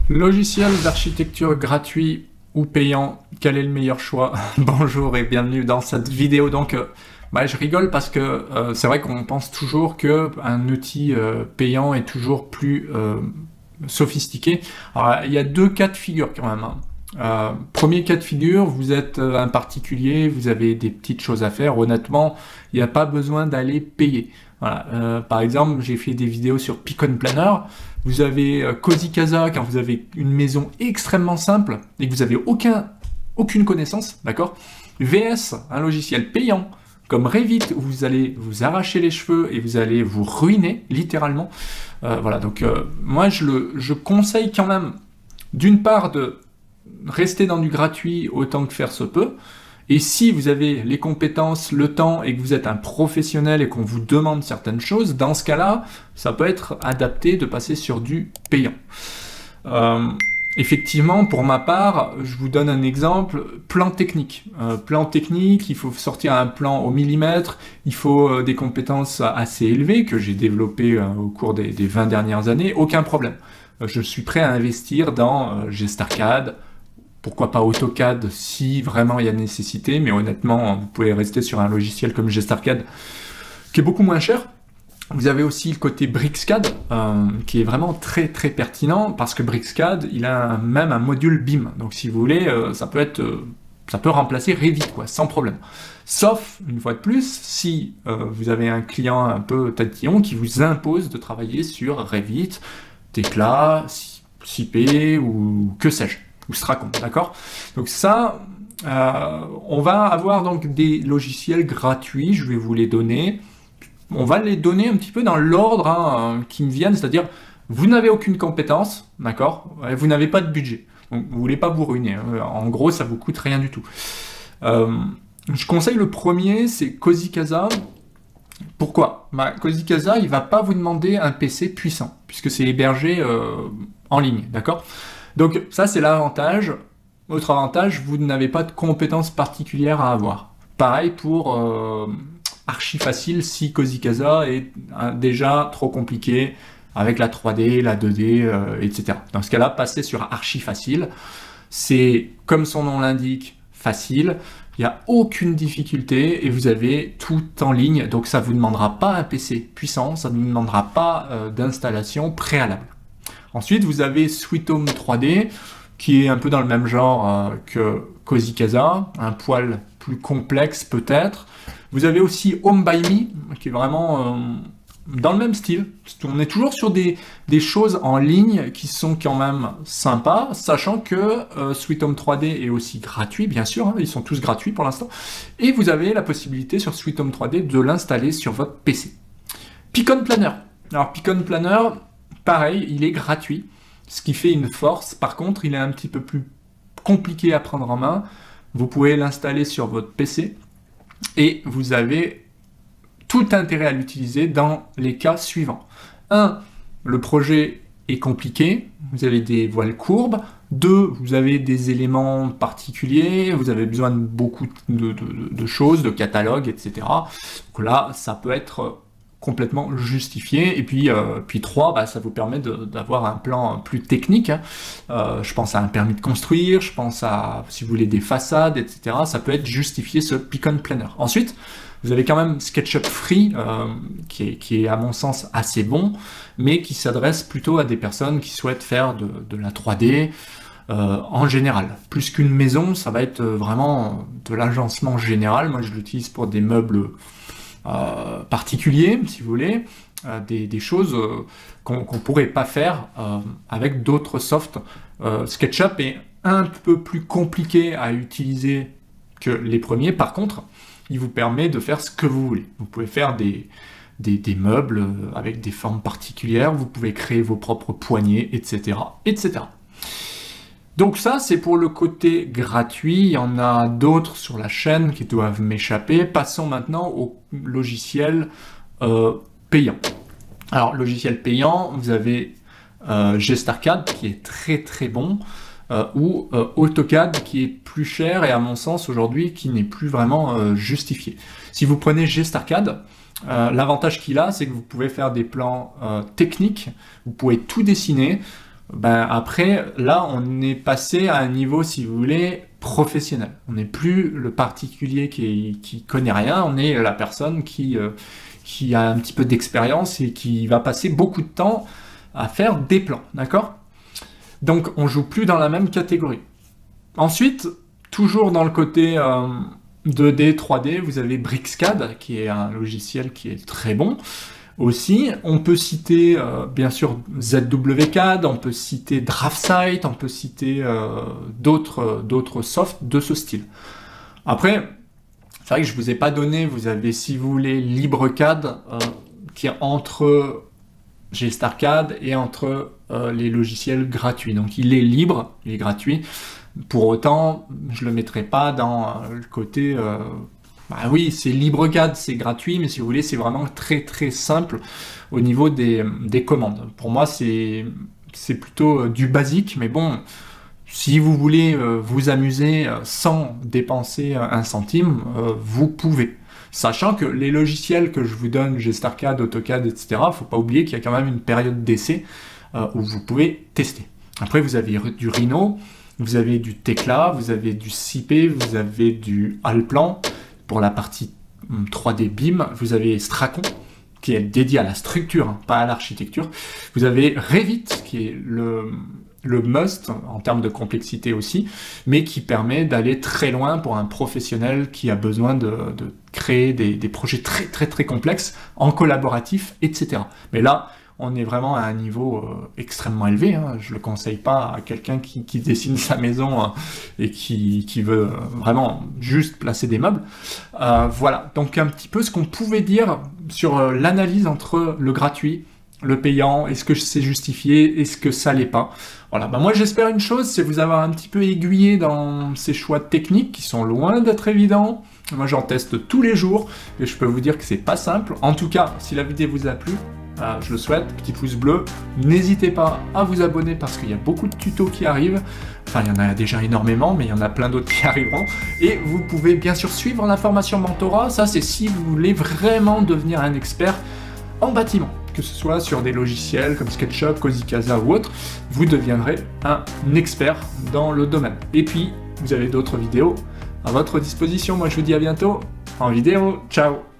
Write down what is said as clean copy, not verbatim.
Logiciel d'architecture gratuit ou payant, quel est le meilleur choix? Bonjour et bienvenue dans cette vidéo. Donc, je rigole parce que c'est vrai qu'on pense toujours qu'un outil payant est toujours plus sophistiqué. Alors, il y a deux cas de figure quand même, hein. Premier cas de figure, vous êtes un particulier, vous avez des petites choses à faire, honnêtement, il n'y a pas besoin d'aller payer. Voilà. Par exemple, j'ai fait des vidéos sur Picon Planner, vous avez Cozy Casa quand vous avez une maison extrêmement simple et que vous n'avez aucune connaissance, d'accord? VS, un logiciel payant, comme Revit, où vous allez vous arracher les cheveux et vous allez vous ruiner, littéralement. Voilà, donc moi je conseille quand même, d'une part, de rester dans du gratuit autant que faire se peut. Et si vous avez les compétences, le temps et que vous êtes un professionnel et qu'on vous demande certaines choses, dans ce cas-là, ça peut être adapté de passer sur du payant. Effectivement, pour ma part, je vous donne un exemple, plan technique. Plan technique, il faut sortir un plan au millimètre, il faut des compétences assez élevées que j'ai développées au cours des 20 dernières années, aucun problème. Je suis prêt à investir dans GStarCAD, pourquoi pas AutoCAD si vraiment il y a nécessité, mais honnêtement, vous pouvez rester sur un logiciel comme GStarCAD qui est beaucoup moins cher. Vous avez aussi le côté BricsCAD qui est vraiment très très pertinent parce que BricsCAD, il a même un module BIM. Donc si vous voulez, ça peut remplacer Revit quoi, sans problème. Sauf, une fois de plus, si vous avez un client un peu tatillon qui vous impose de travailler sur Revit, Tekla, CP ou que sais-je. Ou Stracon, d'accord? Donc ça, on va avoir donc des logiciels gratuits, je vais vous les donner. On va les donner un petit peu dans l'ordre qui me viennent, c'est-à-dire, vous n'avez aucune compétence, d'accord? Vous n'avez pas de budget, donc vous ne voulez pas vous ruiner, hein. En gros, ça vous coûte rien du tout. Je conseille le premier, c'est Cozy Casa. Pourquoi? Cozy Casa, il ne va pas vous demander un PC puissant, puisque c'est hébergé en ligne, d'accord? Donc ça c'est l'avantage. Autre avantage, vous n'avez pas de compétences particulières à avoir. Pareil pour Archi Facile si Cozy Casa est déjà trop compliqué avec la 3D, la 2D, etc. Dans ce cas-là, passez sur Archi Facile. C'est comme son nom l'indique, facile. Il n'y a aucune difficulté et vous avez tout en ligne. Donc ça ne vous demandera pas un PC puissant, ça ne vous demandera pas d'installation préalable. Ensuite, vous avez Sweet Home 3D, qui est un peu dans le même genre que Cozy Casa, un poil plus complexe peut-être. Vous avez aussi Home by Me, qui est vraiment dans le même style. On est toujours sur des choses en ligne qui sont quand même sympas, sachant que Sweet Home 3D est aussi gratuit, bien sûr, hein, ils sont tous gratuits pour l'instant. Et vous avez la possibilité sur Sweet Home 3D de l'installer sur votre PC. Picon Planner. Alors Picon Planner, pareil, il est gratuit, ce qui fait une force. Par contre, il est un petit peu plus compliqué à prendre en main. Vous pouvez l'installer sur votre PC et vous avez tout intérêt à l'utiliser dans les cas suivants. 1. Le projet est compliqué, vous avez des voiles courbes. 2. Vous avez des éléments particuliers, vous avez besoin de beaucoup de choses, de catalogues, etc. Donc là, ça peut être complètement justifié. Et puis 3, ça vous permet d'avoir un plan plus technique, hein. Je pense à un permis de construire, je pense à, si vous voulez, des façades, etc. Ça peut être justifié, ce Picon Planner. Ensuite, vous avez quand même SketchUp Free, qui est à mon sens assez bon, mais qui s'adresse plutôt à des personnes qui souhaitent faire de la 3D, en général. Plus qu'une maison, ça va être vraiment de l'agencement général. Moi, je l'utilise pour des meubles particuliers, si vous voulez, des choses qu'on pourrait pas faire avec d'autres softs. SketchUp est un peu plus compliqué à utiliser que les premiers. Par contre, il vous permet de faire ce que vous voulez. Vous pouvez faire des meubles avec des formes particulières, vous pouvez créer vos propres poignées, etc., etc. Donc ça, c'est pour le côté gratuit. Il y en a d'autres sur la chaîne qui doivent m'échapper. Passons maintenant au logiciel payant. Alors, logiciel payant, vous avez GStarCAD qui est très très bon, ou AutoCAD qui est plus cher et à mon sens aujourd'hui qui n'est plus vraiment justifié. Si vous prenez GStarCAD, l'avantage qu'il a, c'est que vous pouvez faire des plans techniques, vous pouvez tout dessiner. Ben après, là, on est passé à un niveau, si vous voulez, professionnel. On n'est plus le particulier qui connaît rien, on est la personne qui a un petit peu d'expérience et qui va passer beaucoup de temps à faire des plans, d'accord? Donc, on joue plus dans la même catégorie. Ensuite, toujours dans le côté 2D, 3D, vous avez Bricscad, qui est un logiciel qui est très bon. Aussi, on peut citer bien sûr ZWCAD, on peut citer DraftSight, on peut citer d'autres softs de ce style. Après, c'est vrai que je vous ai pas donné, vous avez, si vous voulez, LibreCAD, qui est entre GStarCAD et entre les logiciels gratuits. Donc il est libre, il est gratuit. Pour autant, je le mettrai pas dans le côté... bah oui, c'est LibreCAD, c'est gratuit, mais si vous voulez, c'est vraiment très très simple au niveau des commandes. Pour moi, c'est plutôt du basique, mais bon, si vous voulez vous amuser sans dépenser un centime, vous pouvez. Sachant que les logiciels que je vous donne, GStarCAD, AutoCAD, etc., faut pas oublier qu'il y a quand même une période d'essai où vous pouvez tester. Après, vous avez du Rhino, vous avez du Tekla, vous avez du CP, vous avez du Allplan. Pour la partie 3D BIM, vous avez Stracon, qui est dédié à la structure, hein, pas à l'architecture. Vous avez Revit, qui est le must, en termes de complexité aussi, mais qui permet d'aller très loin pour un professionnel qui a besoin de créer des projets très très très complexes, en collaboratif, etc. Mais là, on est vraiment à un niveau extrêmement élevé. Hein. Je ne le conseille pas à quelqu'un qui dessine sa maison et qui veut vraiment juste placer des meubles. Voilà, donc un petit peu ce qu'on pouvait dire sur l'analyse entre le gratuit, le payant, est-ce que c'est justifié, est-ce que ça l'est pas. Voilà, bah moi j'espère une chose, c'est vous avoir un petit peu aiguillé dans ces choix techniques qui sont loin d'être évidents. Moi j'en teste tous les jours et je peux vous dire que c'est pas simple. En tout cas, si la vidéo vous a plu, je le souhaite, petit pouce bleu, n'hésitez pas à vous abonner parce qu'il y a beaucoup de tutos qui arrivent, enfin il y en a déjà énormément, mais il y en a plein d'autres qui arriveront, et vous pouvez bien sûr suivre la formation mentorat, ça c'est si vous voulez vraiment devenir un expert en bâtiment, que ce soit sur des logiciels comme SketchUp, Cozy Casa ou autre, vous deviendrez un expert dans le domaine. Et puis, vous avez d'autres vidéos à votre disposition, moi je vous dis à bientôt en vidéo, ciao!